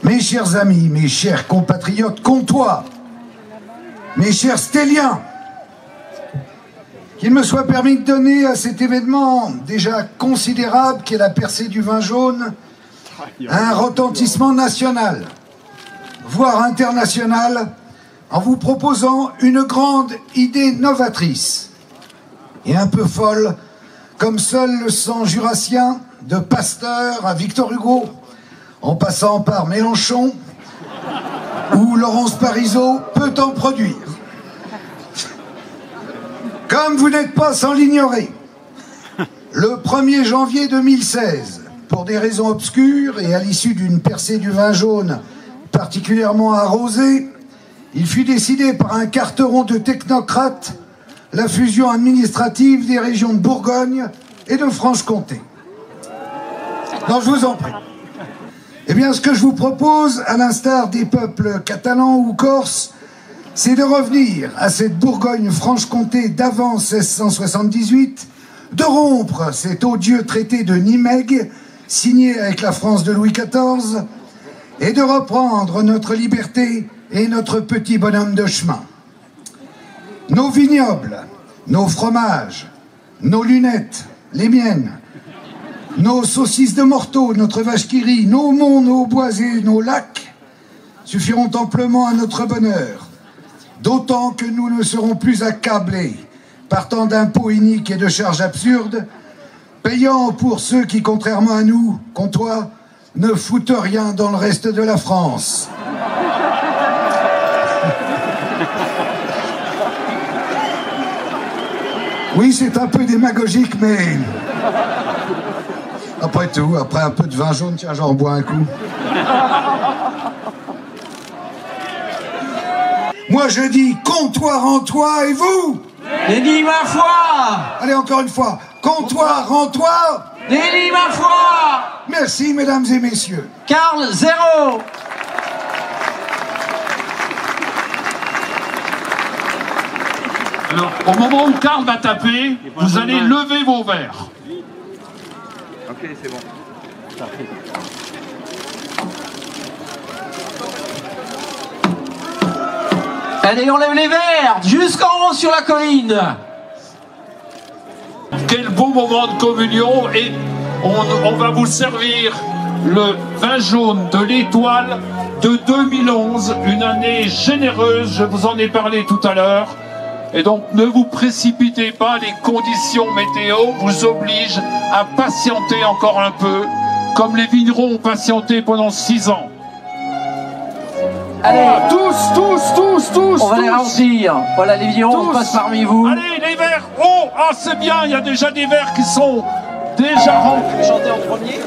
Mes chers amis, mes chers compatriotes comtois, mes chers stéliens, qu'il me soit permis de donner à cet événement déjà considérable qu'est la percée du vin jaune un retentissement national, voire international, en vous proposant une grande idée novatrice et un peu folle, comme seul le sang jurassien de Pasteur à Victor Hugo, en passant par Mélenchon ou Laurence Parisot, peut en produire. Comme vous n'êtes pas sans l'ignorer, le 1er janvier 2016, pour des raisons obscures et à l'issue d'une percée du vin jaune particulièrement arrosée, il fut décidé par un carteron de technocrates la fusion administrative des régions de Bourgogne et de Franche-Comté. Non, je vous en prie. Eh bien, ce que je vous propose, à l'instar des peuples catalans ou corses, c'est de revenir à cette Bourgogne-Franche-Comté d'avant 1678, de rompre cet odieux traité de Nimègue, signé avec la France de Louis XIV, et de reprendre notre liberté et notre petit bonhomme de chemin. Nos vignobles, nos fromages, nos lunettes, les miennes, nos saucisses de morteau, notre vache qui rit, nos monts, nos bois et nos lacs suffiront amplement à notre bonheur, d'autant que nous ne serons plus accablés par tant d'impôts iniques et de charges absurdes, payant pour ceux qui, contrairement à nous, comtois, ne foutent rien dans le reste de la France. Oui, c'est un peu démagogique, mais après tout, après un peu de vin jaune, tiens, j'en bois un coup. Moi, je dis comptoir en toi, et vous? Dédie ma foi! Allez, encore une fois, comptoir en toi! Dédie ma foi! Merci, mesdames et messieurs. Karl, 0! Alors, au moment où Karl va taper, vous allez lever vos verres. Ok, c'est bon. Allez, on lève les verres jusqu'en haut sur la colline. Quel beau moment de communion, et on va vous servir le vin jaune de l'Étoile de 2011, une année généreuse, je vous en ai parlé tout à l'heure. Et donc ne vous précipitez pas, les conditions météo vous obligent à patienter encore un peu, comme les vignerons ont patienté pendant 6 ans. Allez, Tous. on va les remplir. Voilà, les vignerons passent parmi vous. Allez, les verres. Oh, ah, c'est bien, il y a déjà des verres qui sont déjà remplis. Chanter en premier.